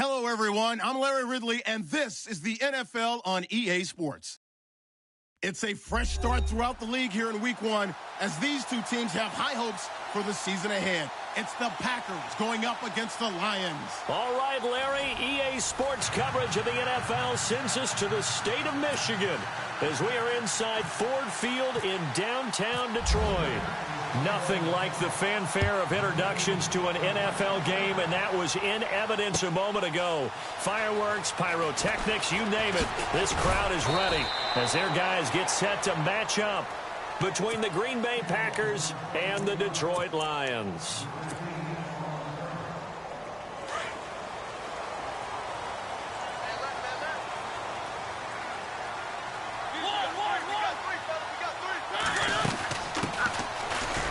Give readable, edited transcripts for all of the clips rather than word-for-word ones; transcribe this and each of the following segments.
Hello, everyone. I'm Larry Ridley, and this is the NFL on EA Sports. It's a fresh start throughout the league here in Week 1 as these two teams have high hopes for the season ahead. It's the Packers going up against the Lions. All right, Larry, EA Sports coverage of the NFL sends us to the state of Michigan as we are inside Ford Field in downtown Detroit. Nothing like the fanfare of introductions to an NFL game, and that was in evidence a moment ago. Fireworks, pyrotechnics, you name it. This crowd is ready as their guys get set to match up between the Green Bay Packers and the Detroit Lions.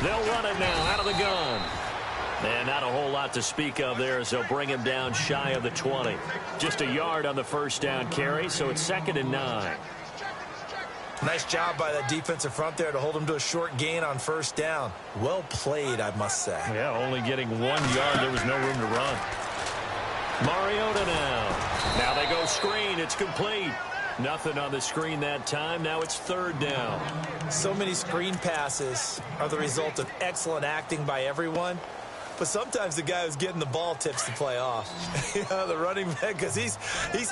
They'll run it now out of the gun. And not a whole lot to speak of there as they'll bring him down shy of the 20. Just a yard on the first down carry, so it's 2nd and 9. Nice job by that defensive front there to hold him to a short gain on first down. Well played, I must say. Yeah, only getting 1 yard. There was no room to run. Mariota now. Now they go screen. It's complete. Nothing on the screen that time. Now it's 3rd down. So many screen passes are the result of excellent acting by everyone. But sometimes the guy who's getting the ball tips the play off. The running back, because he's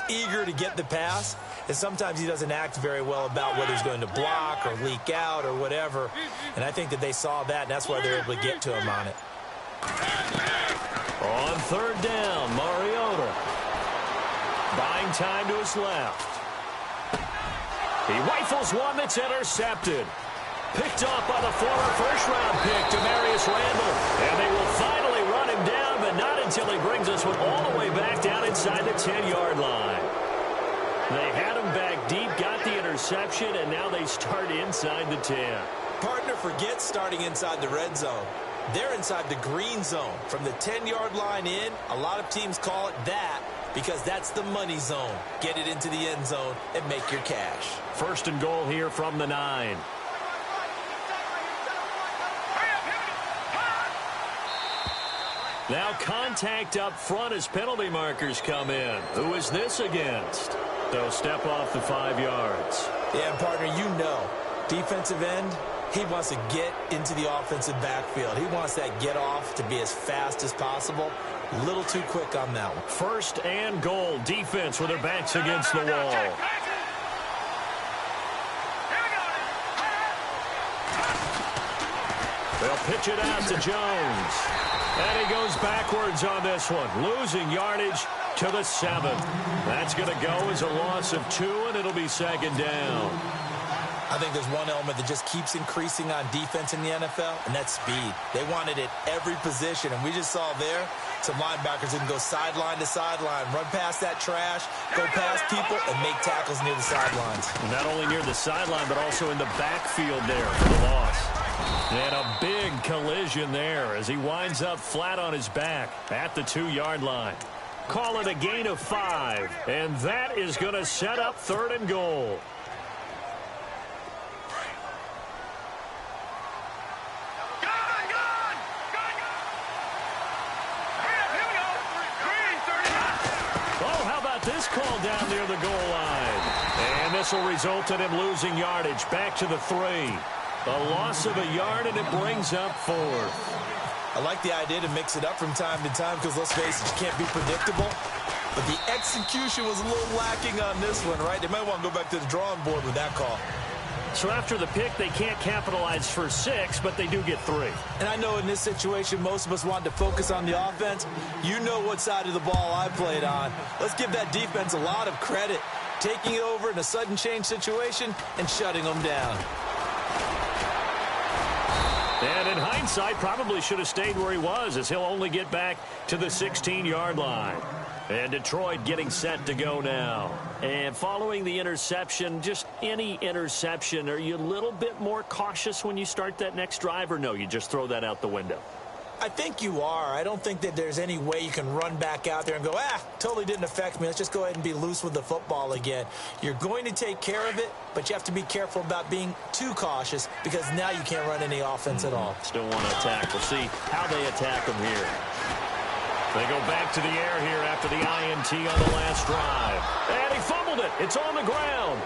eager to get the pass. And sometimes he doesn't act very well about whether he's going to block or leak out or whatever. And I think that they saw that, and that's why they're able to get to him on it. On 3rd down, Mariota. Buying time to his left. He rifles one that's intercepted. Picked off by the former first-round pick, Demarius Randall. And they will finally run him down, but not until he brings us one all the way back down inside the 10-yard line. They had him back deep, got the interception, and now they start inside the 10. Partner, forget starting inside the red zone. They're inside the green zone. From the 10-yard line in, a lot of teams call it that because that's the money zone. Get it into the end zone and make your cash. 1st and goal here from the 9. Now contact up front as penalty markers come in. Who is this against? They'll step off the 5 yards. Yeah, partner, you know, defensive end, he wants to get into the offensive backfield. He wants that get off to be as fast as possible. A little too quick on that one. 1st and goal. Defense with their backs against the wall. They'll pitch it out to Jones. And he goes backwards on this one, losing yardage to the 7. That's going to go as a loss of 2, and it'll be 2nd down. I think there's one element that just keeps increasing on defense in the NFL, and that's speed. They want it at every position, and we just saw there some linebackers who can go sideline to sideline, run past that trash, go past people, and make tackles near the sidelines. Not only near the sideline, but also in the backfield there for the loss. And a big collision there as he winds up flat on his back at the 2-yard line. Call it a gain of 5, and that is going to set up 3rd and goal. Oh, how about this call down near the goal line? And this will result in him losing yardage back to the 3. A loss of a yard, and it brings up 4th. I like the idea to mix it up from time to time because, let's face it, you can't be predictable. But the execution was a little lacking on this one, right? They might want to go back to the drawing board with that call. So after the pick, they can't capitalize for 6, but they do get 3. And I know in this situation, most of us want to focus on the offense. You know what side of the ball I played on. Let's give that defense a lot of credit, taking it over in a sudden change situation and shutting them down. And in hindsight, probably should have stayed where he was as he'll only get back to the 16-yard line. And Detroit getting set to go now. And following the interception, just any interception, are you a little bit more cautious when you start that next drive, or no, you just throw that out the window? I think you are. I don't think that there's any way you can run back out there and go, totally didn't affect me. Let's just go ahead and be loose with the football again. You're going to take care of it, but you have to be careful about being too cautious because now you can't run any offense at all. Still want to attack. We'll see how they attack them here. They go back to the air here after the INT on the last drive. And he fumbled it. It's on the ground.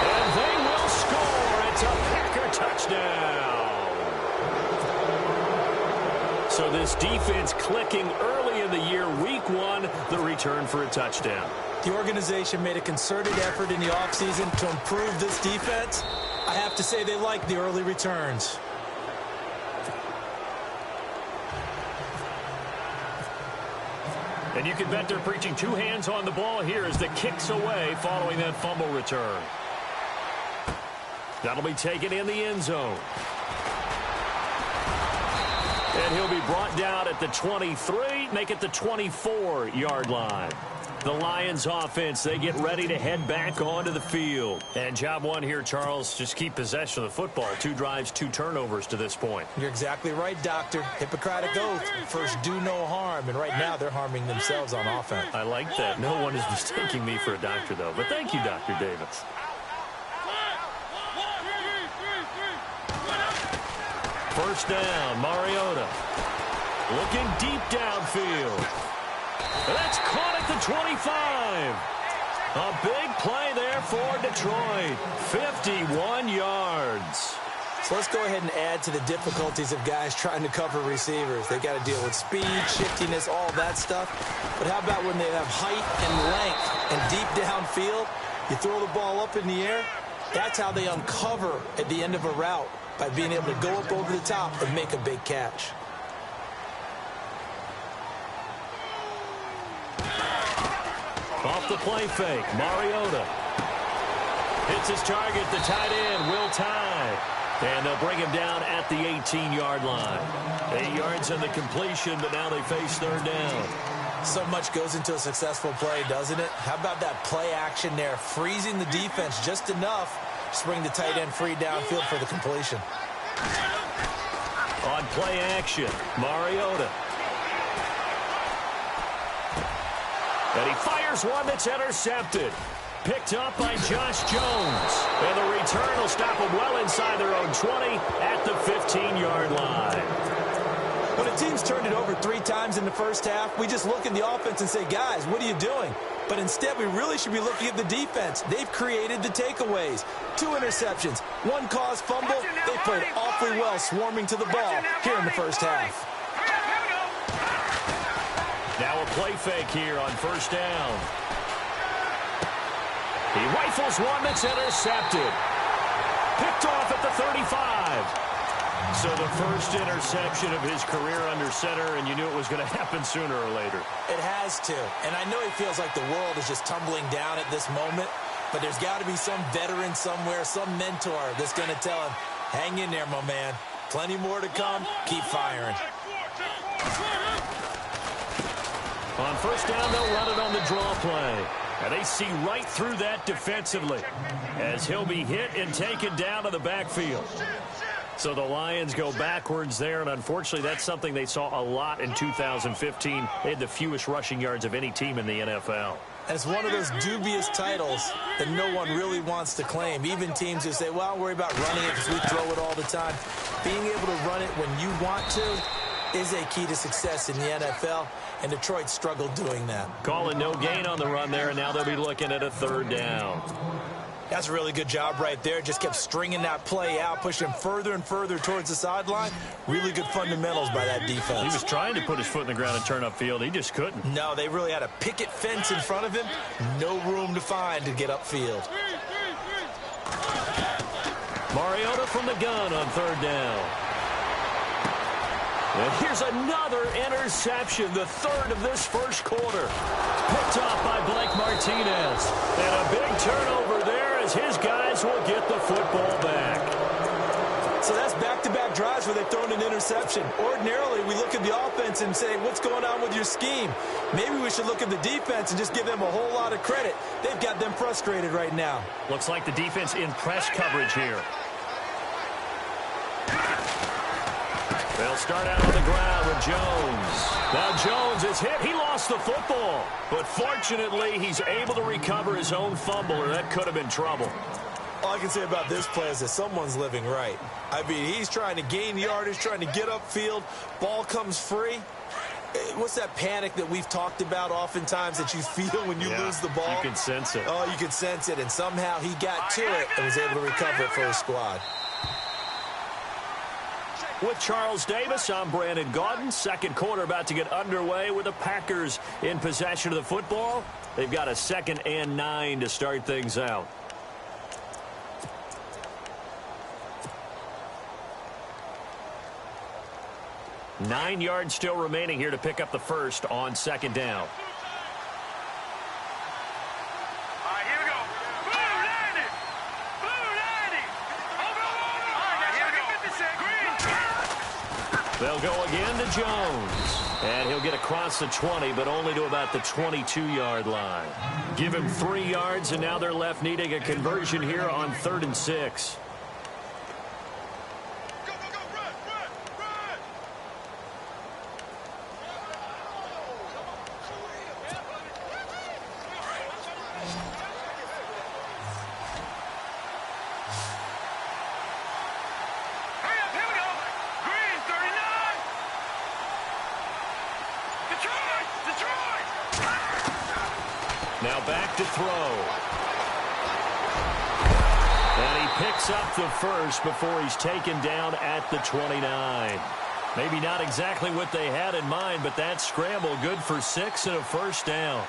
And they will score. It's a Packer touchdown. So this defense clicking early in the year, week one, the return for a touchdown. The organization made a concerted effort in the offseason to improve this defense. I have to say they like the early returns. And you can bet they're preaching two hands on the ball here as the kick's away following that fumble return. That'll be taken in the end zone. And he'll be brought down at the 23, make it the 24-yard line. The Lions offense, they get ready to head back onto the field. And job one here, Charles, just keep possession of the football. 2 drives, 2 turnovers to this point. You're exactly right, Doctor. Hippocratic oath. First, do no harm. And right now, they're harming themselves on offense. I like that. No one is mistaking me for a doctor, though. But thank you, Dr. Davis. First down, Mariota. Looking deep downfield. That's caught at the 25. A big play there for Detroit. 51 yards. So let's go ahead and add to the difficulties of guys trying to cover receivers. They got to deal with speed, shiftiness, all that stuff. But how about when they have height and length and deep downfield? You throw the ball up in the air. That's how they uncover at the end of a route, by being able to go up over the top and make a big catch. Off the play fake, Mariota hits his target, the tight end, Will Tye. And they'll bring him down at the 18-yard line. 8 yards on the completion, but now they face third down. So much goes into a successful play, doesn't it? How about that play action there, freezing the defense just enough to bring the tight end free downfield for the completion. On play action, Mariota. And he fires one that's intercepted. Picked up by Josh Jones. And the return will stop them well inside their own 20 at the 15-yard line. When a team's turned it over 3 times in the first half, we just look at the offense and say, guys, what are you doing? But instead, we really should be looking at the defense. They've created the takeaways. 2 interceptions, 1 caused fumble. They played awfully well swarming to the ball here in the first half. Now a play fake here on first down. He rifles one that's intercepted. Picked off at the 35. So the first interception of his career under center, and you knew it was going to happen sooner or later. It has to. And I know he feels like the world is just tumbling down at this moment, but there's got to be some veteran somewhere, some mentor that's going to tell him, hang in there, my man. Plenty more to come. Keep firing. On first down, they'll run it on the draw play. And they see right through that defensively as he'll be hit and taken down to the backfield. So the Lions go backwards there, and unfortunately that's something they saw a lot in 2015. They had the fewest rushing yards of any team in the NFL. And it's one of those dubious titles that no one really wants to claim. Even teams who say, well, I'll worry about running it because we throw it all the time. Being able to run it when you want to is a key to success in the NFL, and Detroit struggled doing that. Calling no gain on the run there, and now they'll be looking at a third down. That's a really good job right there. Just kept stringing that play out, pushing him further and further towards the sideline. Really good fundamentals by that defense. He was trying to put his foot in the ground and turn upfield. He just couldn't. No, they really had a picket fence in front of him. No room to find to get upfield. Mariota from the gun on third down. And here's another interception, the third of this first quarter. Picked off by Blake Martinez. And a big turnover there as his guys will get the football back. So that's back-to-back drives where they've thrown an interception. Ordinarily, we look at the offense and say, what's going on with your scheme? Maybe we should look at the defense and just give them a whole lot of credit. They've got them frustrated right now. Looks like the defense in press coverage here. They'll start out on the ground with Jones. Now Jones is hit. He lost the football. But fortunately, he's able to recover his own fumble, or that could have been trouble. All I can say about this play is that someone's living right. I mean, he's trying to gain yardage, trying to get upfield. Ball comes free. What's that panic that we've talked about oftentimes that you feel when you lose the ball? You can sense it. Oh, you can sense it, and somehow he got to it and was able to recover it for his squad. With Charles Davis, I'm Brandon Gaudin. Second quarter about to get underway with the Packers in possession of the football. They've got a 2nd and 9 to start things out. Nine yards still remaining here to pick up the first on 2nd down. They'll go again to Jones. And he'll get across the 20, but only to about the 22-yard line. Give him 3 yards, and now they're left needing a conversion here on 3rd and 6. Now back to throw. And he picks up the first before he's taken down at the 29. Maybe not exactly what they had in mind, but that scramble good for 6 and a first down.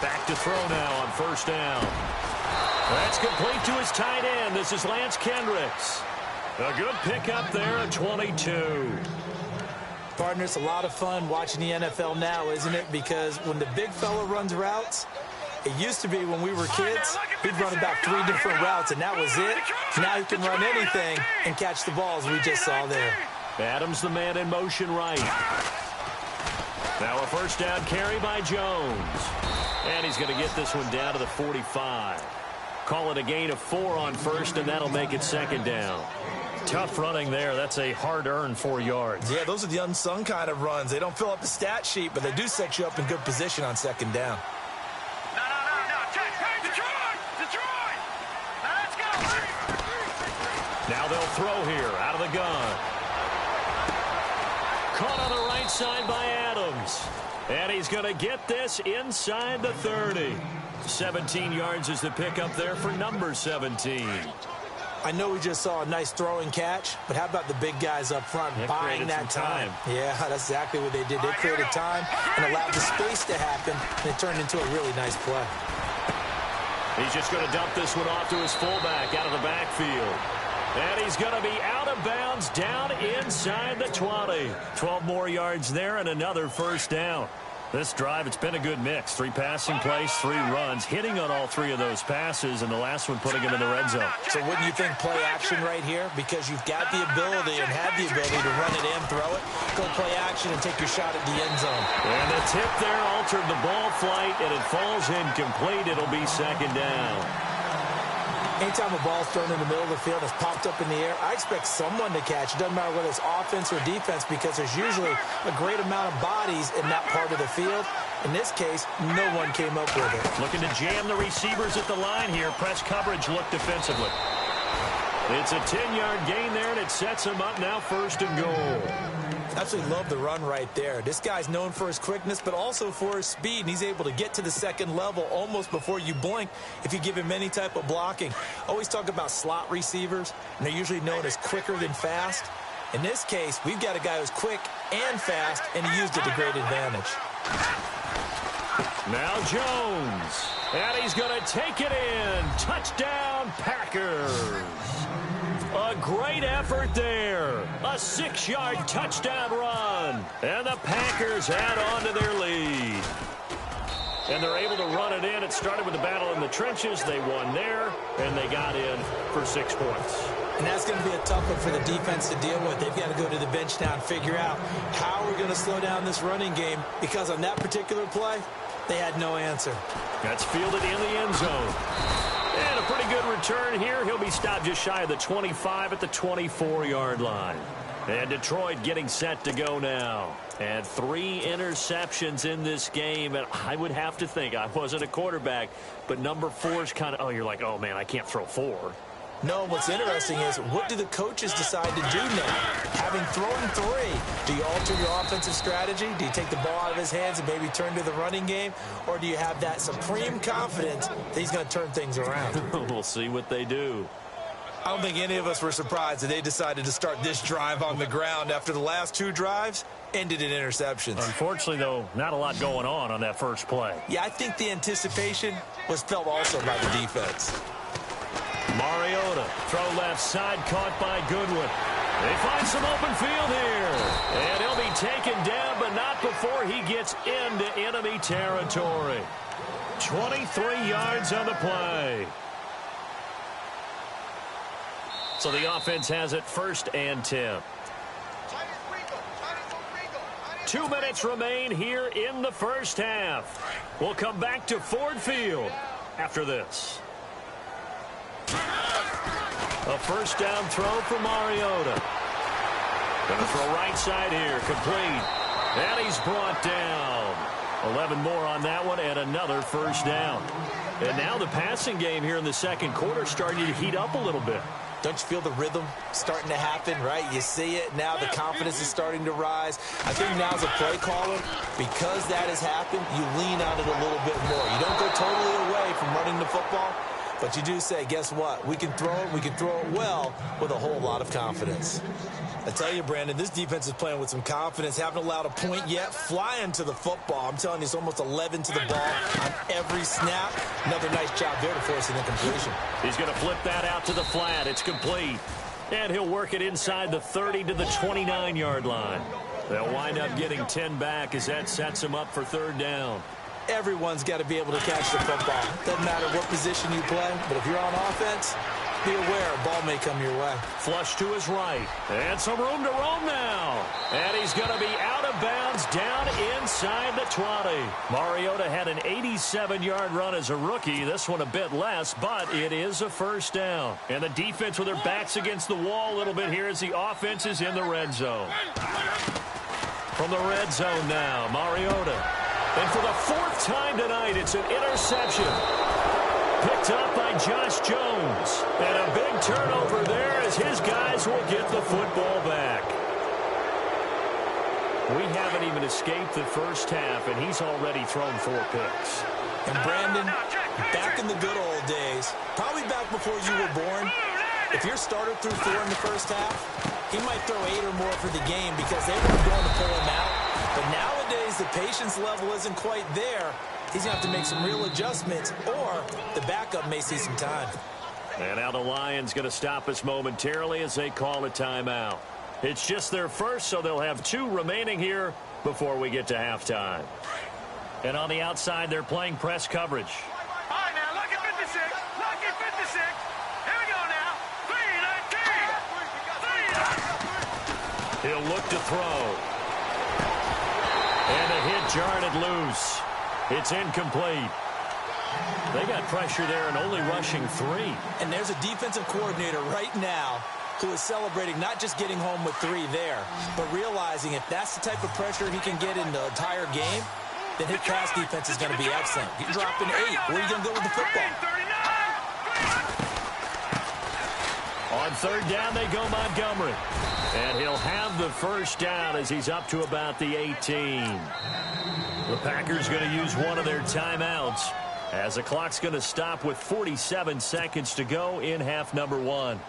Back to throw now on 1st down. That's complete to his tight end. This is Lance Kendricks. A good pickup there at 22. Partner, it's a lot of fun watching the NFL now, isn't it? Because when the big fella runs routes, it used to be when we were kids, he'd run about 3 different routes, and that was it. Now he can run anything and catch the balls we just saw there. Adams the man in motion right. Now a 1st down carry by Jones. And he's going to get this one down to the 45. Call it a gain of 4 on 1st, and that'll make it 2nd down. Tough running there. That's a hard-earned 4 yards. Yeah, those are the unsung kind of runs. They don't fill up the stat sheet, but they do set you up in good position on 2nd down. Now they'll throw here out of the gun. Caught on the right side by Adams. And he's going to get this inside the 30. 17 yards is the pickup there for number 17. I know we just saw a nice throwing catch, but how about the big guys up front buying that time? Yeah, that's exactly what they did. They created time and allowed the space to happen, and it turned into a really nice play. He's just going to dump this one off to his fullback out of the backfield. And he's going to be out of bounds down inside the 20. 12 more yards there and another 1st down. This drive, it's been a good mix. 3 passing plays, 3 runs, hitting on all 3 of those passes, and the last one putting him in the red zone. So wouldn't you think play action right here? Because you've got the ability and have the ability to run it in, throw it, go play action, and take your shot at the end zone. And the tip there altered the ball flight, and it falls incomplete. It'll be 2nd down. Anytime a ball's thrown in the middle of the field, it's popped up in the air, I expect someone to catch. It doesn't matter whether it's offense or defense, because there's usually a great amount of bodies in that part of the field. In this case, no one came up with it. Looking to jam the receivers at the line here. Press coverage look defensively. It's a 10-yard gain there, and it sets him up now 1st and goal. Absolutely love the run right there. This guy's known for his quickness, but also for his speed, and he's able to get to the 2nd level almost before you blink if you give him any type of blocking. Always talk about slot receivers, and they're usually known as quicker than fast. In this case, we've got a guy who's quick and fast, and he used it to great advantage. Now Jones, and he's going to take it in. Touchdown, Packers. A great effort there. A 6-yard touchdown run. And the Packers add on to their lead. And they're able to run it in. It started with a battle in the trenches. They won there, and they got in for 6 points. And that's going to be a tough one for the defense to deal with. They've got to go to the bench now and figure out how we're going to slow down this running game, because on that particular play, they had no answer. That's fielded in the end zone. And a pretty good return here. He'll be stopped just shy of the 25 at the 24-yard line. And Detroit getting set to go now. And 3 interceptions in this game. And I would have to think, I wasn't a quarterback, but number 4 is kind of, oh, you're like, oh, man, I can't throw 4. No, what's interesting is, what do the coaches decide to do now? Having thrown 3, do you alter your offensive strategy? Do you take the ball out of his hands and maybe turn to the running game? Or do you have that supreme confidence that he's going to turn things around? We'll see what they do. I don't think any of us were surprised that they decided to start this drive on the ground after the last 2 drives ended in interceptions. Unfortunately, though, not a lot going on that first play. Yeah, I think the anticipation was felt also by the defense. Mariota, throw left side, caught by Goodwin. They find some open field here. And he'll be taken down, but not before he gets into enemy territory. 23 yards on the play. So the offense has it 1st and 10. 2 minutes remain here in the first half. We'll come back to Ford Field after this. A first down throw for Mariota. Going to throw right side here, complete. And he's brought down. 11 more on that one and another first down. And now the passing game here in the second quarter starting to heat up a little bit. Don't you feel the rhythm starting to happen, right? You see it now. The confidence is starting to rise. I think now as a play caller, because that has happened, you lean on it a little bit more. You don't go totally away from running the football, but you do say, guess what? We can throw it. We can throw it well with a whole lot of confidence. I tell you, Brandon, this defense is playing with some confidence. Haven't allowed a point yet. Flying to the football. I'm telling you, it's almost 11 to the ball on every snap. Another nice job there to force an incompletion. He's going to flip that out to the flat. It's complete. And he'll work it inside the 30 to the 29-yard line. They'll wind up getting 10 back as that sets him up for 3rd down. Everyone's got to be able to catch the football. Doesn't matter what position you play, but if you're on offense, be aware a ball may come your way. Flush to his right. And some room to roam now. And he's going to be out of bounds down inside the 20. Mariota had an 87-yard run as a rookie. This one a bit less, but it is a first down. And the defense with their backs against the wall a little bit here as the offense is in the red zone. From the red zone now, Mariota. And for the 4th time tonight, it's an interception. Picked up by Josh Jones. And a big turnover there as his guys will get the football back. We haven't even escaped the first half, and he's already thrown 4 picks. And Brandon, back in the good old days, probably back before you were born, if your starter threw 4 in the first half, he might throw 8 or more for the game because they weren't going to pull him out. But nowadays, the patience level isn't quite there. He's going to have to make some real adjustments, or the backup may see some time. And now the Lions going to stop us momentarily as they call a timeout. It's just their first, so they'll have 2 remaining here before we get to halftime. And on the outside, they're playing press coverage. All right, now, look at 56. Look at 56. Here we go now. 3-19. He'll look to throw. And a hit jarred it loose. It's incomplete. They got pressure there and only rushing 3. And there's a defensive coordinator right now who is celebrating not just getting home with 3 there, but realizing if that's the type of pressure he can get in the entire game, then his pass defense is going to be excellent. You're dropping 8. Where are you going to go with the football? On 3rd down, they go Montgomery. And he'll have the first down as he's up to about the 18. The Packers going to use one of their timeouts as the clock's going to stop with 47 seconds to go in half number 1.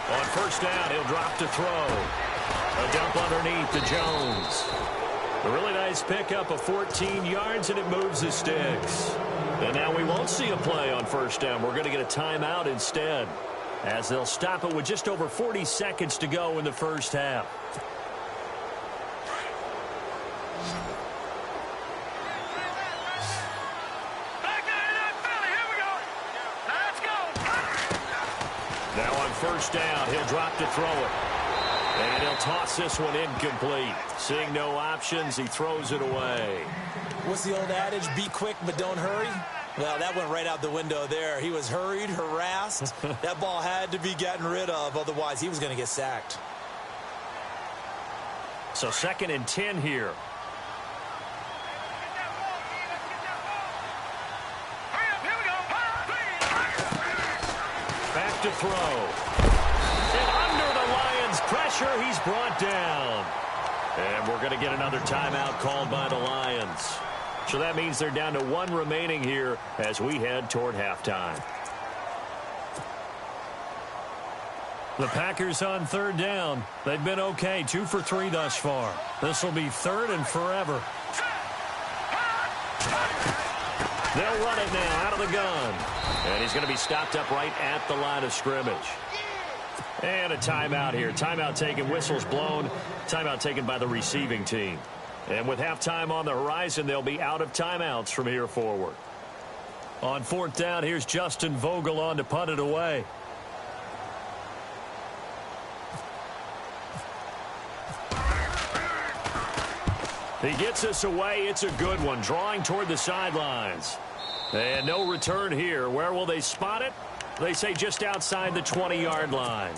On first down, he'll drop to throw. A dump underneath to Jones. A really nice pickup of 14 yards, and it moves the sticks. And now we won't see a play on first down. We're going to get a timeout instead, as they'll stop it with just over 40 seconds to go in the first half. Now on first down, he'll drop to throw it. And he'll toss this one incomplete. Seeing no options, he throws it away. What's the old adage? Be quick, but don't hurry. Well, that went right out the window there. He was hurried, harassed. That ball had to be gotten rid of. Otherwise, he was going to get sacked. So 2nd and 10 here. Back to throw. And under the Lions' pressure, he's brought down. And we're going to get another timeout called by the Lions. So that means they're down to 1 remaining here as we head toward halftime. The Packers on 3rd down. They've been okay, 2 for 3 thus far. This will be 3rd and forever. They'll run it now out of the gun. And he's going to be stopped up right at the line of scrimmage. And a timeout here. Timeout taken, whistles blown. Timeout taken by the receiving team. And with halftime on the horizon, they'll be out of timeouts from here forward. On 4th down, here's Justin Vogel on to punt it away. He gets us away. It's a good one. Drawing toward the sidelines. And no return here. Where will they spot it? They say just outside the 20-yard line.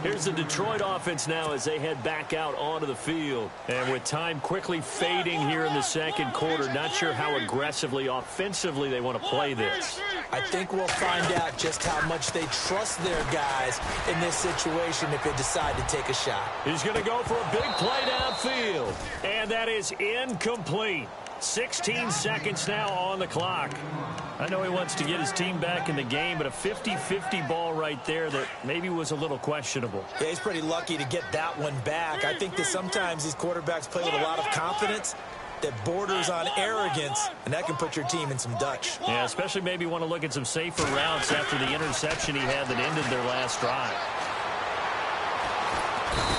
Here's the Detroit offense now as they head back out onto the field. And with time quickly fading here in the 2nd quarter, not sure how aggressively, offensively they want to play this. I think we'll find out just how much they trust their guys in this situation if they decide to take a shot. He's going to go for a big play downfield. And that is incomplete. 16 seconds now on the clock. I know he wants to get his team back in the game, but a 50-50 ball right there that maybe was a little questionable. Yeah, he's pretty lucky to get that one back. I think that sometimes these quarterbacks play with a lot of confidence that borders on arrogance, and that can put your team in some Dutch. Yeah, especially maybe want to look at some safer routes after the interception he had that ended their last drive.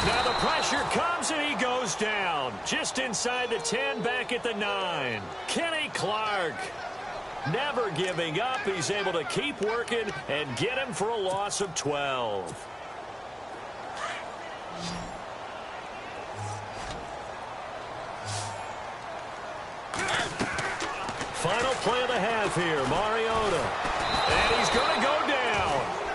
Now the pressure comes and he goes down. Just inside the 10, back at the 9. Kenny Clark. Never giving up. He's able to keep working and get him for a loss of 12. Final play of the half here. Mariota. And he's going to go down.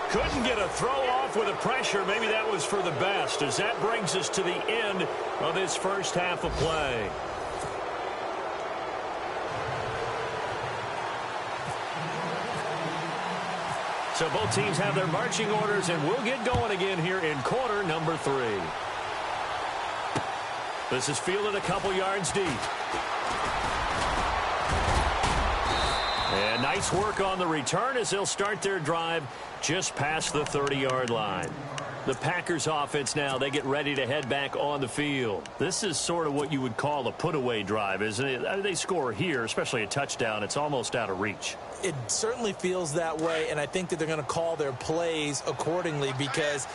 Couldn't get a throw off with the pressure. Maybe that was for the best, as that brings us to the end of this first half of play. So both teams have their marching orders, and we'll get going again here in quarter number 3. This is fielded a couple yards deep. And nice work on the return as they'll start their drive just past the 30-yard line. The Packers offense now, they get ready to head back on the field. This is sort of what you would call a put-away drive, isn't it? They score here, especially a touchdown. It's almost out of reach. It certainly feels that way, and I think that they're going to call their plays accordingly, because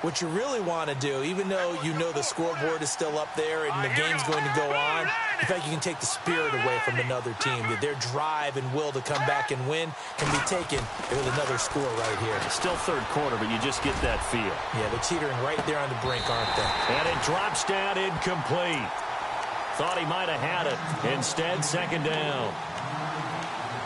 what you really want to do, even though you know the scoreboard is still up there and the game's going to go on, in fact, you can take the spirit away from another team. That their drive and will to come back and win can be taken with another score right here. It's still 3rd quarter, but you just get that feel. Yeah, they're teetering right there on the brink, aren't they? And it drops down incomplete. Thought he might have had it. Instead, 2nd down.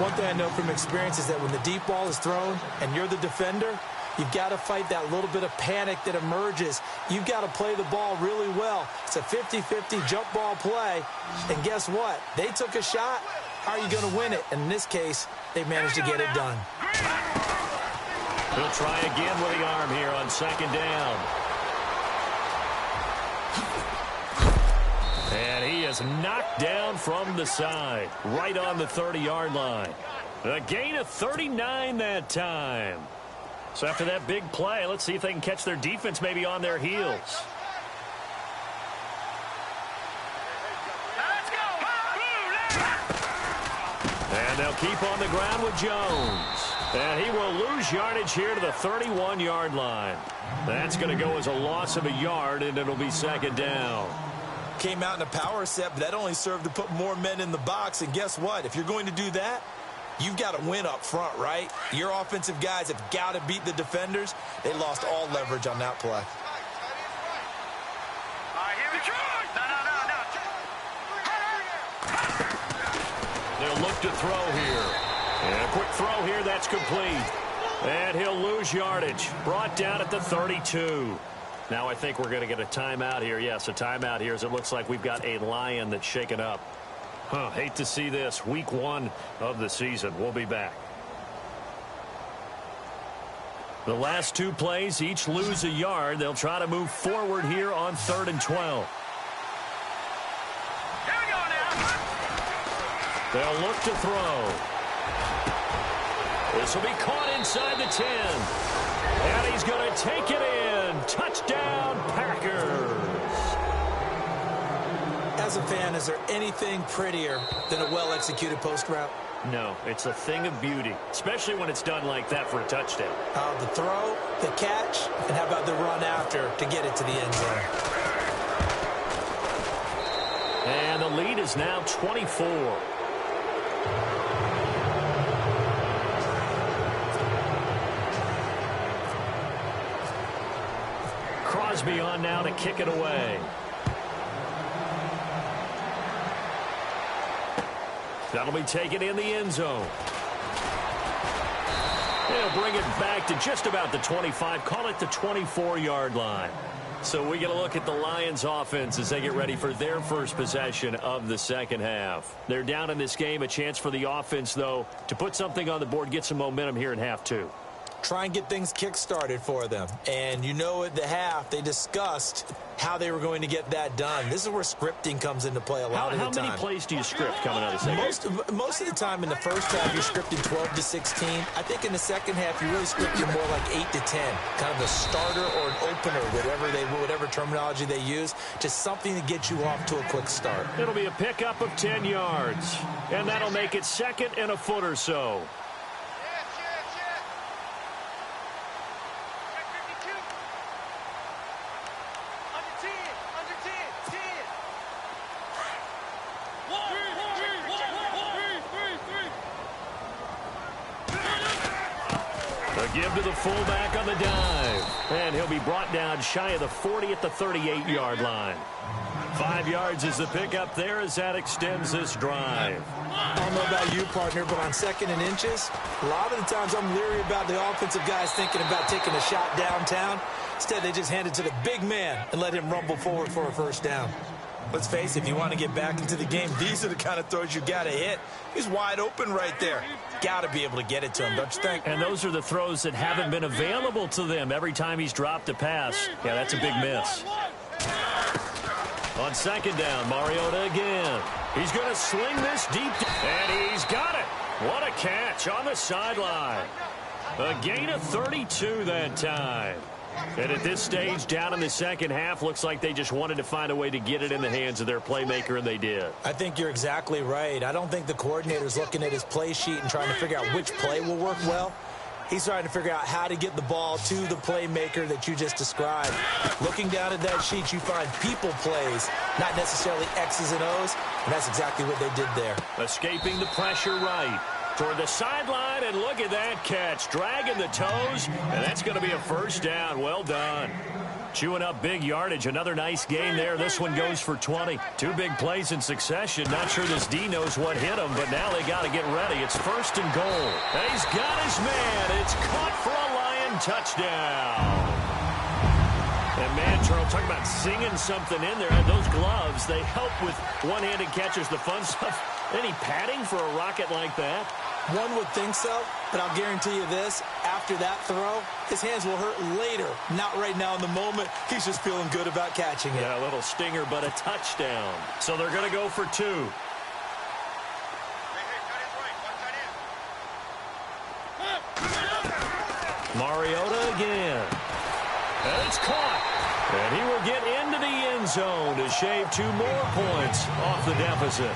One thing I know from experience is that when the deep ball is thrown and you're the defender, you've got to fight that little bit of panic that emerges. You've got to play the ball really well. It's a 50-50 jump ball play. And guess what? They took a shot. How are you going to win it? And in this case, they managed to get it done. He'll try again with the arm here on 2nd down. And he is knocked down from the side, right on the 30-yard line. A gain of 39 that time. So after that big play, let's see if they can catch their defense maybe on their heels. And they'll keep on the ground with Jones. And he will lose yardage here to the 31-yard line. That's going to go as a loss of a yard, and it'll be 2nd down. Came out in a power set, but that only served to put more men in the box. And guess what? If you're going to do that, you've got to win up front, right? Your offensive guys have got to beat the defenders. They lost all leverage on that play. They'll look to throw here. And a quick throw here, that's complete. And he'll lose yardage. Brought down at the 32. Now I think we're going to get a timeout here. Yes, a timeout here as it looks like we've got a Lion that's shaken up. Hate to see this. Week 1 of the season. We'll be back. The last 2 plays each lose a yard. They'll try to move forward here on 3rd and 12. Here we go now. They'll look to throw. This will be caught inside the 10. And he's going to take it in. Touchdown, Packers. As a fan, is there anything prettier than a well-executed post route? No, it's a thing of beauty, especially when it's done like that for a touchdown. The throw, the catch, and how about the run after to get it to the end zone? And the lead is now 24. Crosby on now to kick it away. That'll be taken in the end zone. They'll bring it back to just about the 25, call it the 24-yard line. So we get a look at the Lions offense as they get ready for their first possession of the second half. They're down in this game, a chance for the offense, though, to put something on the board, get some momentum here in half 2. Try and get things kick-started for them. And you know at the half, they discussed how they were going to get that done. This is where scripting comes into play a lot of the time. How many plays do you script coming out of the second half? Most of the time in the first half, you're scripting 12 to 16. I think in the second half, you're really scripting more like 8 to 10. Kind of a starter or an opener, whatever terminology they use. Just something to get you off to a quick start. It'll be a pickup of 10 yards. And that'll make it 2nd and a foot or so. Give to the fullback on the dive. And he'll be brought down shy of the 40 at the 38-yard line. 5 yards is the pickup there as that extends this drive. I don't know about you, partner, but on 2nd and inches, a lot of the times I'm leery about the offensive guys thinking about taking a shot downtown. Instead, they just hand it to the big man and let him rumble forward for a first down. Let's face it, if you want to get back into the game, these are the kind of throws you got to hit. He's wide open right there. Got to be able to get it to him, don't you think? And those are the throws that haven't been available to them every time he's dropped a pass. Yeah, that's a big miss. On 2nd down, Mariota again. He's going to sling this deep, and he's got it. What a catch on the sideline. A gain of 32 that time. And at this stage, down in the second half, looks like they just wanted to find a way to get it in the hands of their playmaker, and they did. I think you're exactly right. I don't think the coordinator's looking at his play sheet and trying to figure out which play will work well. He's trying to figure out how to get the ball to the playmaker that you just described. Looking down at that sheet, you find people plays, not necessarily X's and O's, and that's exactly what they did there. Escaping the pressure right. Toward the sideline, and look at that catch. Dragging the toes, and that's going to be a first down. Well done. Chewing up big yardage. Another nice gain there. This one goes for 20. 2 big plays in succession. Not sure this D knows what hit him, but now they got to get ready. It's 1st and goal. And he's got his man. It's caught for a Lion touchdown. And man, Charles, talking about singing something in there. And those gloves, they help with one-handed catches, the fun stuff. Any padding for a rocket like that? One would think so, but I'll guarantee you this. After that throw, his hands will hurt later. Not right now in the moment. He's just feeling good about catching it. Yeah, a little stinger, but a touchdown. So they're going to go for 2. Mariota again. And it's caught. And he will get into the end zone to shave 2 more points off the deficit.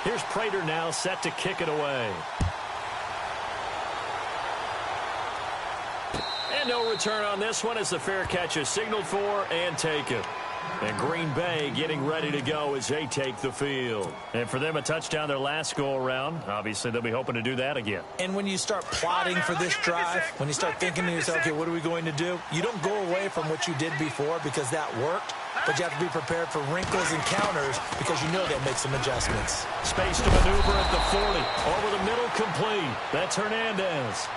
Here's Prater now set to kick it away. And no return on this one as the fair catch is signaled for and taken. And Green Bay getting ready to go as they take the field. And for them, a touchdown their last go-around. Obviously, they'll be hoping to do that again. And when you start plotting for this drive, when you start thinking to yourself, okay, what are we going to do? You don't go away from what you did before because that worked, but you have to be prepared for wrinkles and counters because you know they'll make some adjustments. Space to maneuver at the 40. Over the middle, complete. That's Hernandez.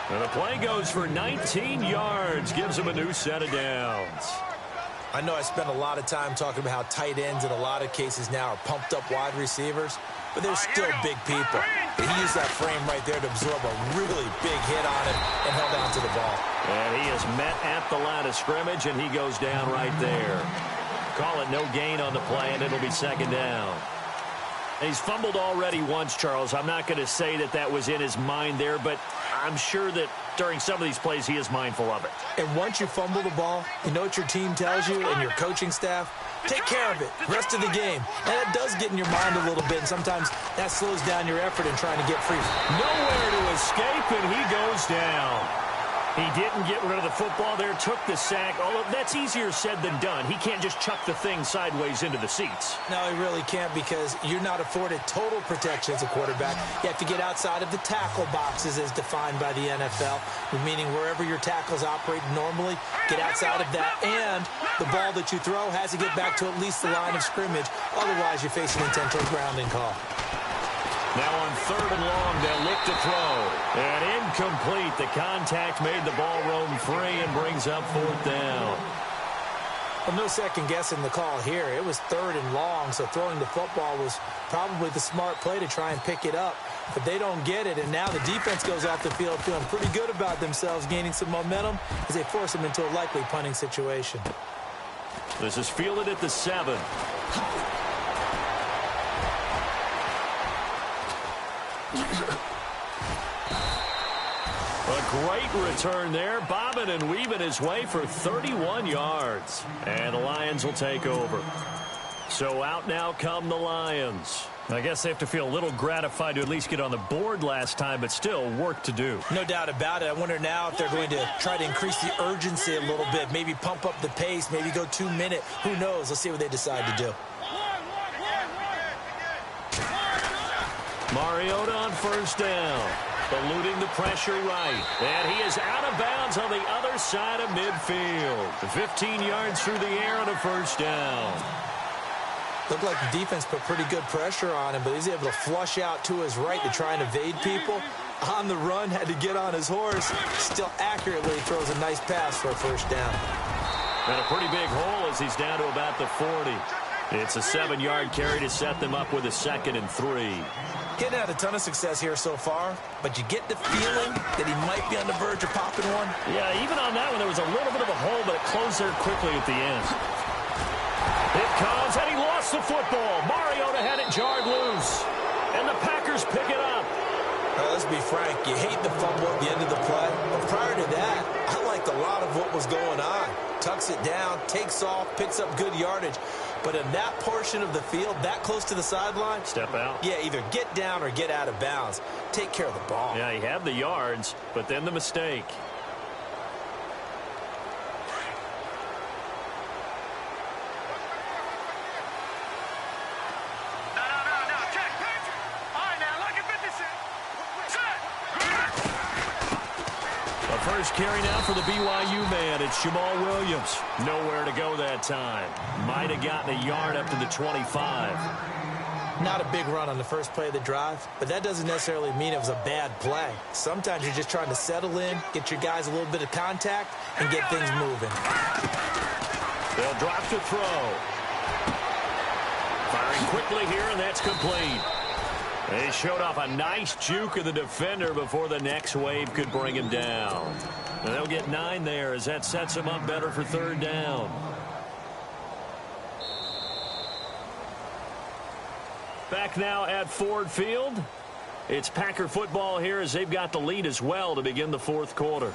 And the play goes for 19 yards. Gives him a new set of downs. I know I spent a lot of time talking about how tight ends in a lot of cases now are pumped up wide receivers, but they're still big people. And he used that frame right there to absorb a really big hit on him and held on to the ball. And he is met at the line of scrimmage, and he goes down right there. Call it no gain on the play, and it'll be second down. He's fumbled already once, Charles. I'm not going to say that that was in his mind there, but I'm sure that during some of these plays he is mindful of it. And once you fumble the ball, you know what your team tells you and your coaching staff? Take care of it. Rest of the game. And it does get in your mind a little bit, and sometimes that slows down your effort in trying to get free. Nowhere to escape, and he goes down. He didn't get rid of the football there, took the sack, although that's easier said than done. He can't just chuck the thing sideways into the seats. No, he really can't because you're not afforded total protection as a quarterback. You have to get outside of the tackle boxes as defined by the NFL, meaning wherever your tackles operate normally, get outside of that, and the ball that you throw has to get back to at least the line of scrimmage. Otherwise, you face an intentional grounding call. Now on 3rd and long, they'll look to throw. And incomplete. The contact made the ball roam free and brings up 4th down. Well, no second guessing the call here. It was 3rd and long, so throwing the football was probably the smart play to try and pick it up. But they don't get it, and now the defense goes off the field feeling pretty good about themselves, gaining some momentum as they force them into a likely punting situation. This is fielded at the 7. A great return there, bobbing and weaving his way for 31 yards. And the Lions will take over. So out now come the Lions. I guess they have to feel a little gratified to at least get on the board last time, but still work to do. No doubt about it. I wonder now if they're going to try to increase the urgency a little bit, maybe pump up the pace, maybe go 2-minute. Who knows? Let's see what they decide to do. Mariota on 1st down. Eluding the pressure right. And he is out of bounds on the other side of midfield. 15 yards through the air on a 1st down. Looked like the defense put pretty good pressure on him, but he's able to flush out to his right to try and evade people. On the run, had to get on his horse. Still accurately throws a nice pass for a 1st down. And a pretty big hole as he's down to about the 40. It's a 7-yard carry to set them up with a 2nd and 3. Getting had a ton of success here so far, but you get the feeling that he might be on the verge of popping one. Yeah, even on that one, there was a little bit of a hole, but it closed there quickly at the end. It comes, and he lost the football. Mariota had it jarred loose, and the Packers pick it up. Let's be frank, you hate the fumble at the end of the play, but prior to that, I liked a lot of what was going on. Tucks it down, takes off, picks up good yardage. But in that portion of the field, that close to the sideline, step out. Yeah, either get down or get out of bounds. Take care of the ball. Yeah, he had the yards, but then the mistake. First carry now for the BYU man. It's Jamal Williams. Nowhere to go that time. Might have gotten a yard up to the 25. Not a big run on the first play of the drive, but that doesn't necessarily mean it was a bad play. Sometimes you're just trying to settle in, get your guys a little bit of contact, and get things moving. They'll drop to throw. Firing quickly here, and that's complete. They showed off a nice juke of the defender before the next wave could bring him down. And they'll get 9 there as that sets him up better for 3rd down. Back now at Ford Field. It's Packer football here as they've got the lead as well to begin the 4th quarter.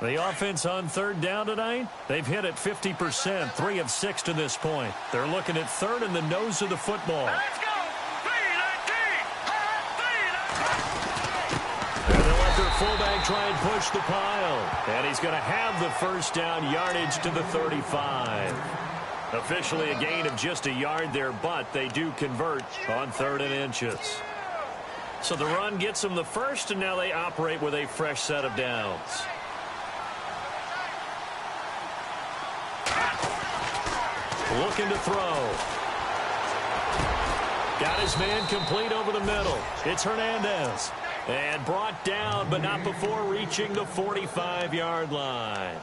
The offense on 3rd down tonight, they've hit it 50%, 3 of 6 to this point. They're looking at 3rd in the nose of the football. Let's go! 3-19! fullback try and push the pile. And he's going to have the first down yardage to the 35. Officially a gain of just a yard there, but they do convert on 3rd and inches. So the run gets them the first, and now they operate with a fresh set of downs. Looking to throw. Got his man complete over the middle. It's Hernandez. And brought down, but not before reaching the 45-yard line.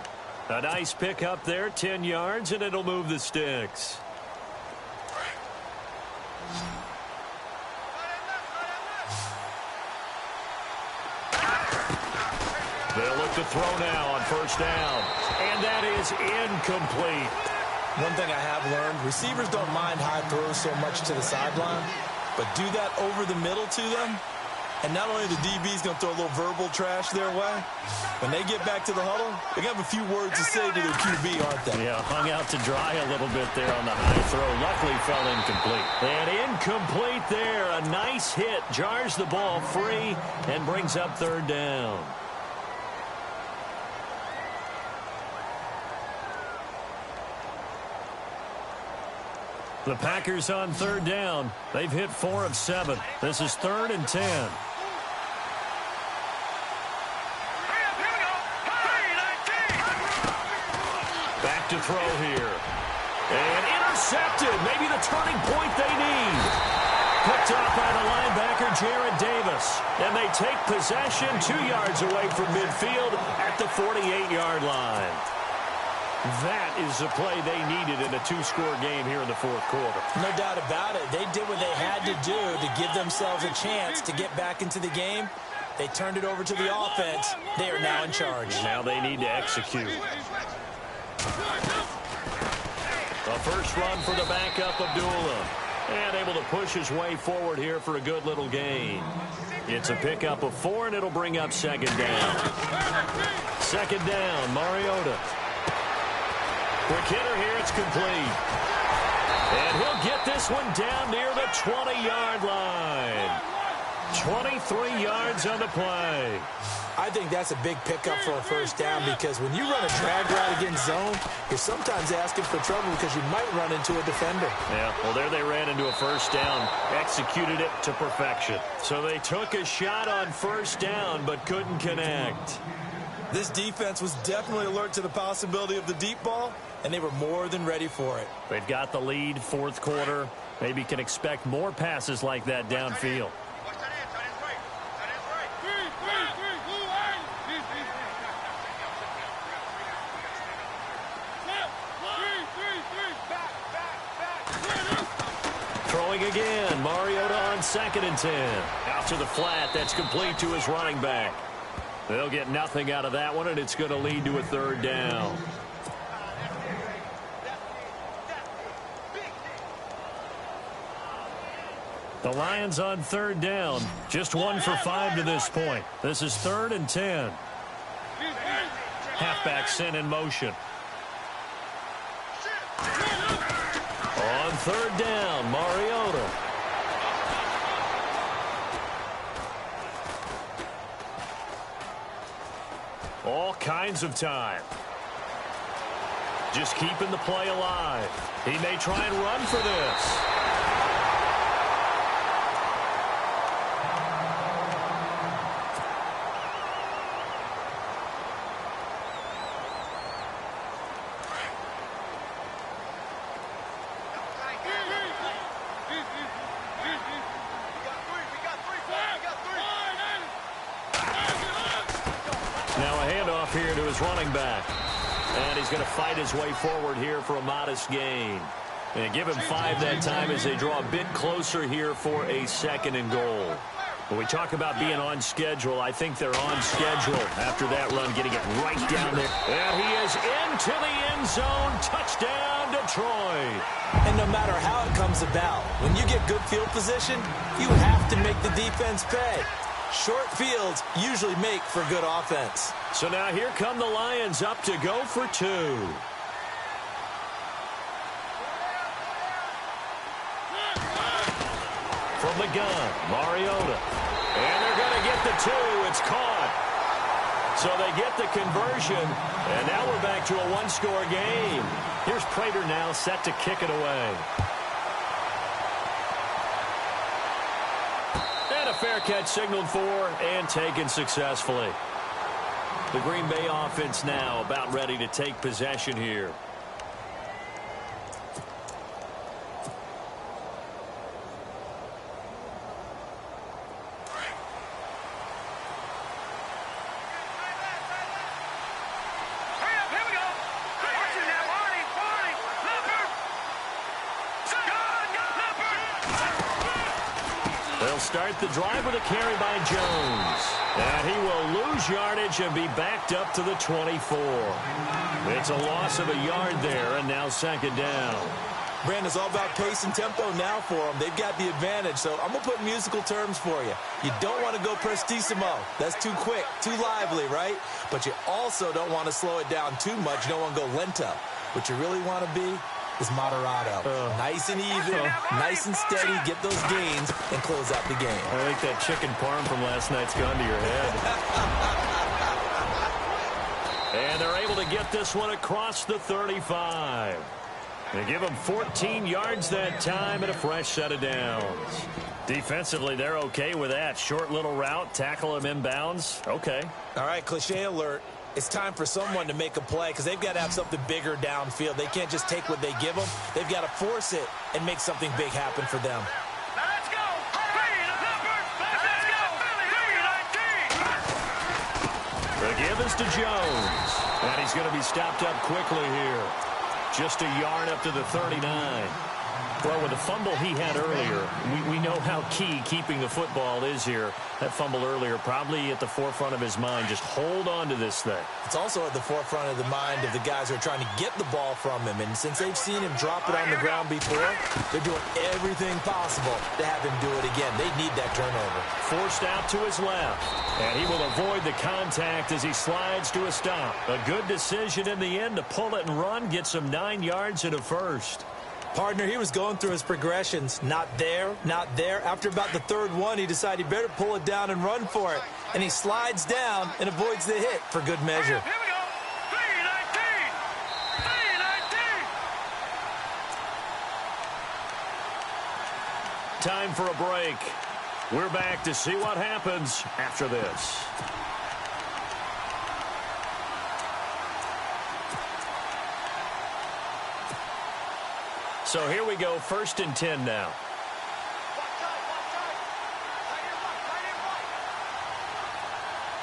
A nice pick up there, 10 yards, and it'll move the sticks. They'll look to throw now on first down. And that is incomplete. One thing I have learned, receivers don't mind high throws so much to the sideline, but do that over the middle to them, and not only the DB's going to throw a little verbal trash their way, when they get back to the huddle, they're going to have a few words to say to their QB, aren't they? Yeah, hung out to dry a little bit there on the high throw. Luckily fell incomplete. And incomplete there. A nice hit. Jars the ball free and brings up 3rd down. The Packers on 3rd down. They've hit 4 of 7. This is 3rd and 10. Back to throw here. And intercepted. Maybe the turning point they need. Picked up by the linebacker, Jared Davis. And they take possession 2 yards away from midfield at the 48-yard line. That is the play they needed in a 2-score game here in the 4th quarter. No doubt about it. They did what they had to do to give themselves a chance to get back into the game. They turned it over to the offense. They are now in charge. Now they need to execute. A first run for the backup, Abdullah. And able to push his way forward here for a good little gain. It's a pickup of 4, and it'll bring up 2nd down. 2nd down, Mariota. Quick hitter here, it's complete. And he'll get this one down near the 20-yard line. 23 yards on the play. I think that's a big pickup for a first down because when you run a drag route against zone, you're sometimes asking for trouble because you might run into a defender. Yeah, well, there they ran into a first down, executed it to perfection. So they took a shot on first down but couldn't connect. This defense was definitely alert to the possibility of the deep ball, and they were more than ready for it. They've got the lead, 4th quarter. Maybe can expect more passes like that downfield. Throwing again, Mariota on 2nd and 10. Out to the flat, that's complete to his running back. They'll get nothing out of that one, and it's going to lead to a 3rd down. The Lions on 3rd down. Just 1 for 5 to this point. This is 3rd and 10. Halfback sent in motion. On 3rd down, Mariota. All kinds of time. Just keeping the play alive. He may try and run for this. Here to his running back. And he's going to fight his way forward here for a modest gain. And give him 5 that time as they draw a bit closer here for a 2nd and goal. When we talk about being on schedule, I think they're on schedule after that run, getting it right down there. And he is into the end zone. Touchdown, Detroit. And no matter how it comes about, when you get good field position, you have to make the defense pay. Short fields usually make for good offense. So now here come the Lions up to go for 2. From the gun, Mariota. And they're going to get the 2. It's caught. So they get the conversion, and now we're back to a one-score game. Here's Prater now set to kick it away. And a fair catch signaled for and taken successfully. The Green Bay offense now about ready to take possession here. Start the drive with a carry by Jones. And he will lose yardage and be backed up to the 24. It's a loss of a yard there, and now second down. Brandon, it's all about pace and tempo now for them. They've got the advantage, so I'm going to put musical terms for you. You don't want to go prestissimo. That's too quick, too lively, right? But you also don't want to slow it down too much. You don't want to go lento. What you really want to be is moderato. Nice and even, nice and steady, get those gains, and close out the game. I think that chicken parm from last night's gone to your head. And they're able to get this one across the 35. They give them 14 yards that time and a fresh set of downs. Defensively, they're okay with that. Short little route, tackle him inbounds. Okay. All right, cliche alert. It's time for someone to make a play because they've got to have something bigger downfield. They can't just take what they give them. They've got to force it and make something big happen for them. Let's go! The give is to Jones. And he's going to be stopped up quickly here. Just a yard up to the 39. Well, with the fumble he had earlier, we know how key keeping the football is here. That fumble earlier probably at the forefront of his mind. Just hold on to this thing. It's also at the forefront of the mind of the guys who are trying to get the ball from him. And since they've seen him drop it on the ground before, they're doing everything possible to have him do it again. They need that turnover. Forced out to his left. And he will avoid the contact as he slides to a stop. A good decision in the end to pull it and run. Gets him 9 yards and a first. Partner, he was going through his progressions. Not there, not there. After about the third one, he decided he better pull it down and run for it. And he slides down and avoids the hit for good measure. Here we go. 319. 319. Time for a break. We're back to see what happens after this. So here we go, 1st and 10 now.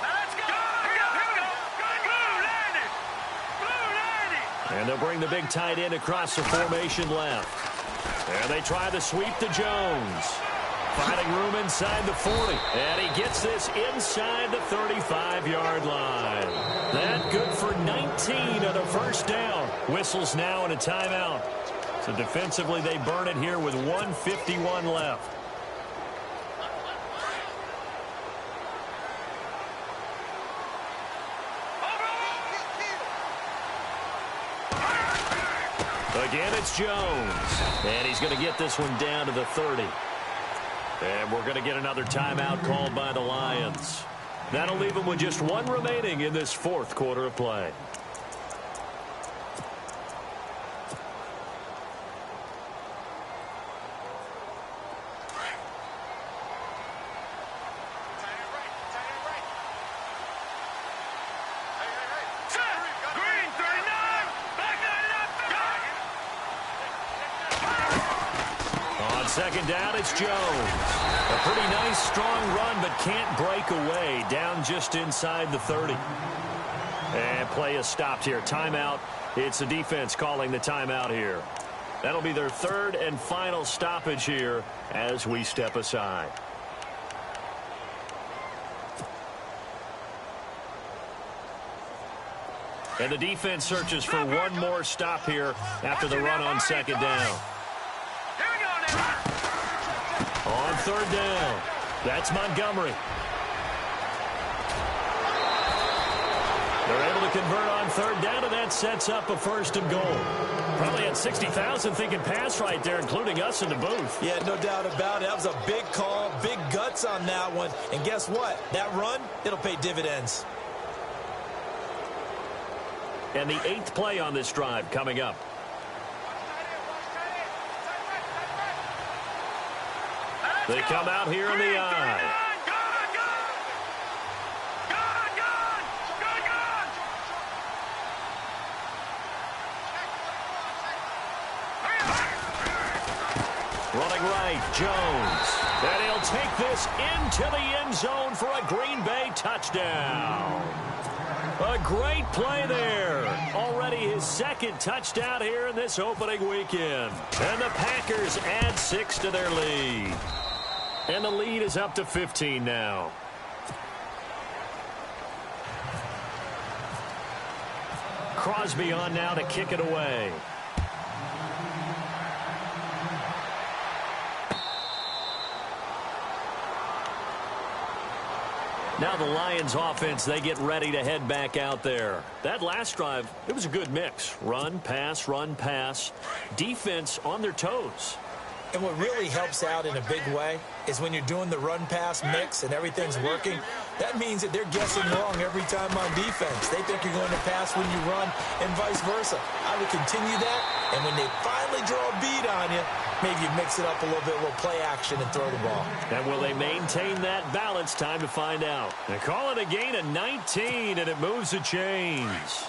Let's go. Here we go. Blue 90. And they'll bring the big tight end across the formation left. And they try the sweep to Jones. Finding room inside the 40. And he gets this inside the 35-yard line. That good for 19 on a first down. Whistles now and a timeout. So defensively, they burn it here with 1:51 left. Again, it's Jones. And he's going to get this one down to the 30. And we're going to get another timeout called by the Lions. That'll leave them with just one remaining in this 4th quarter of play. Second down, it's Jones. A pretty nice, strong run, but can't break away. Down just inside the 30. And play is stopped here. Timeout. It's the defense calling the timeout here. That'll be their 3rd and final stoppage here as we step aside. And the defense searches for one more stop here after the run on second down. On 3rd down, that's Montgomery. They're able to convert on 3rd down, and that sets up a 1st and goal. Probably had 60,000 thinking pass right there, including us in the booth. Yeah, no doubt about it. That was a big call, big guts on that one. And guess what? That run, it'll pay dividends. And the 8th play on this drive coming up. They come out here in the eye. Running right, Jones. And he'll take this into the end zone for a Green Bay touchdown. A great play there. Already his 2nd touchdown here in this opening weekend. And the Packers add 6 to their lead. And the lead is up to 15 now. Crosby on now to kick it away. Now the Lions offense, they get ready to head back out there. That last drive, it was a good mix. Run, pass, defense on their toes. And what really helps out in a big way is when you're doing the run-pass mix and everything's working, that means that they're guessing wrong every time on defense. They think you're going to pass when you run and vice versa. I would continue that, and when they finally draw a beat on you, maybe you mix it up a little bit, a little play action and throw the ball. And will they maintain that balance? Time to find out. They call it a gain of 19, and it moves the chains.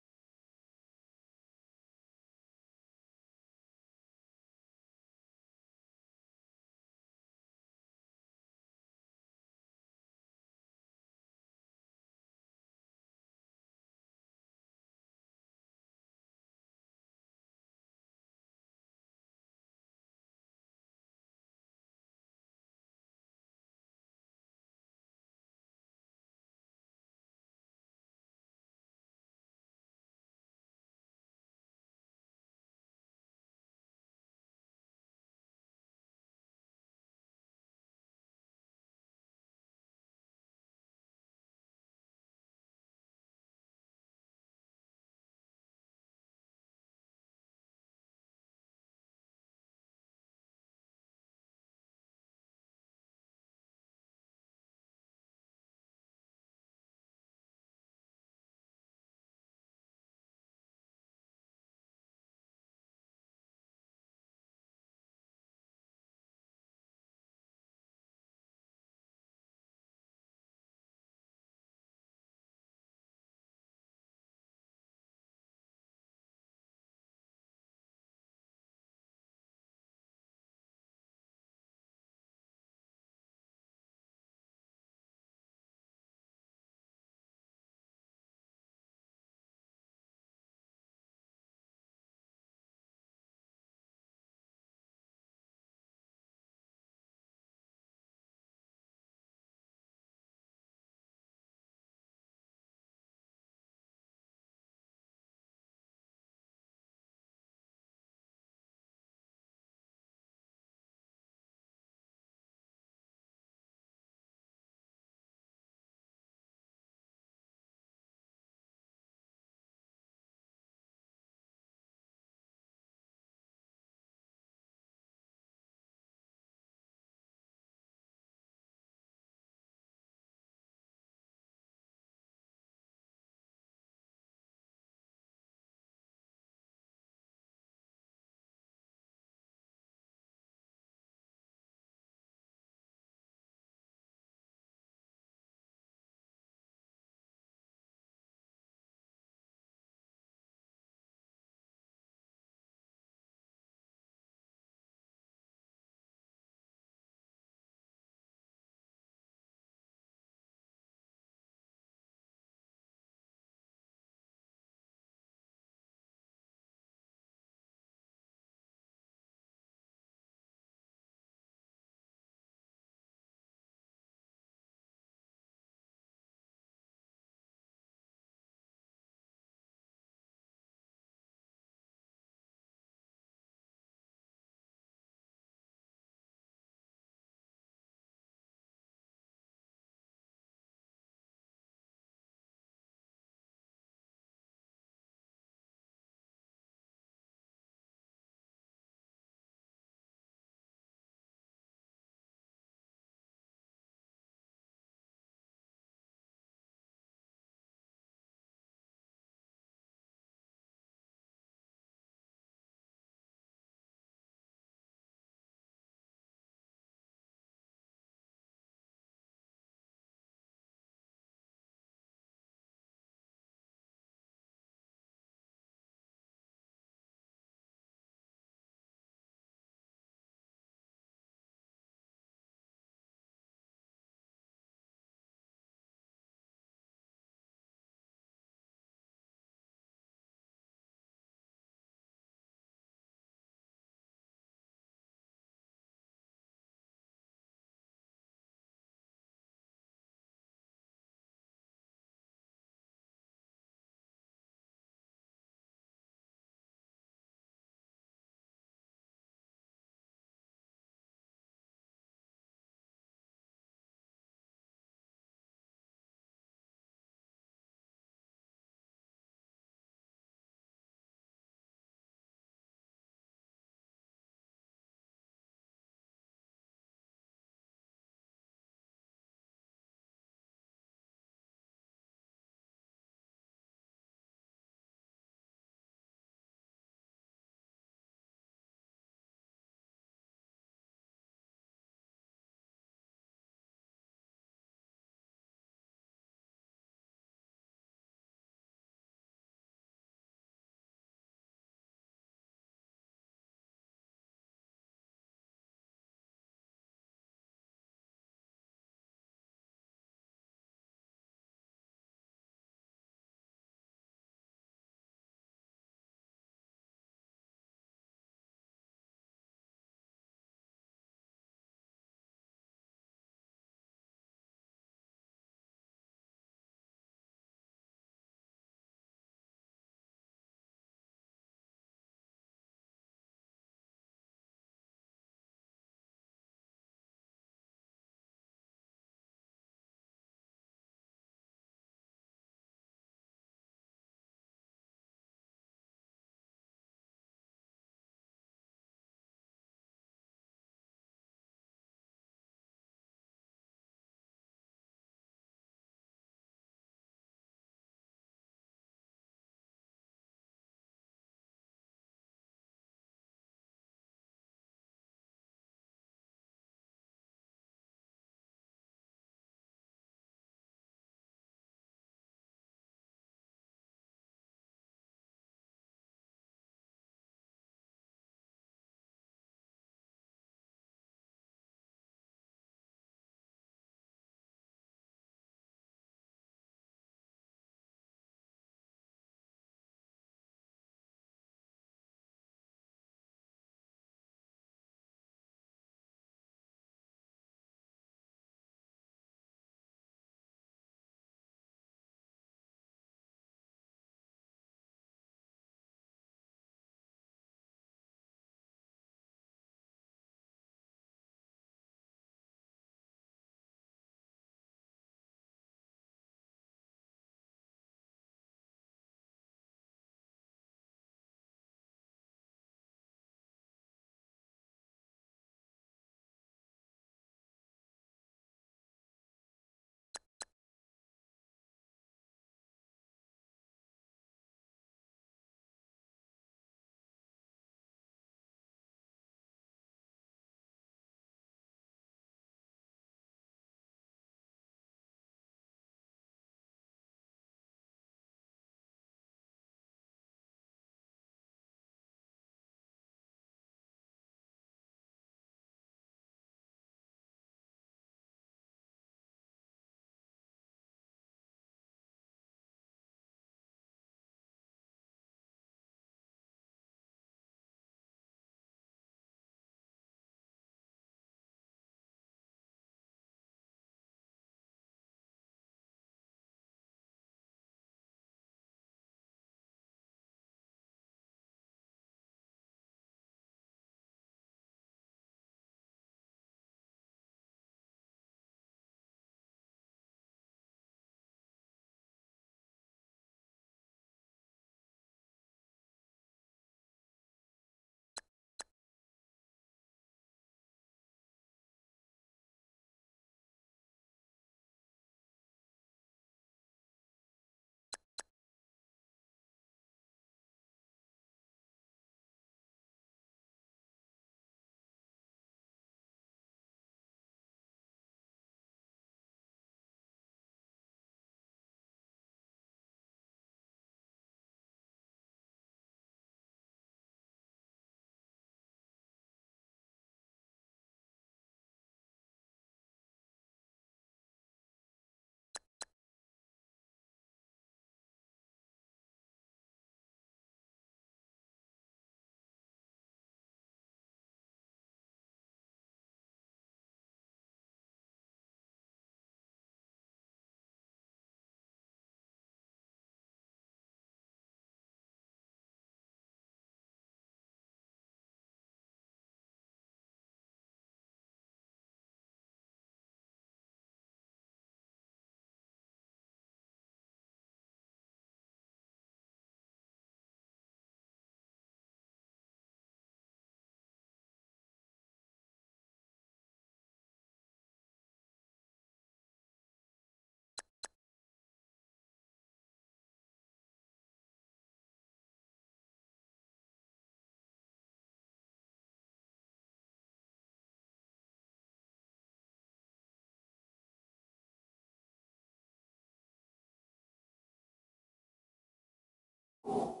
You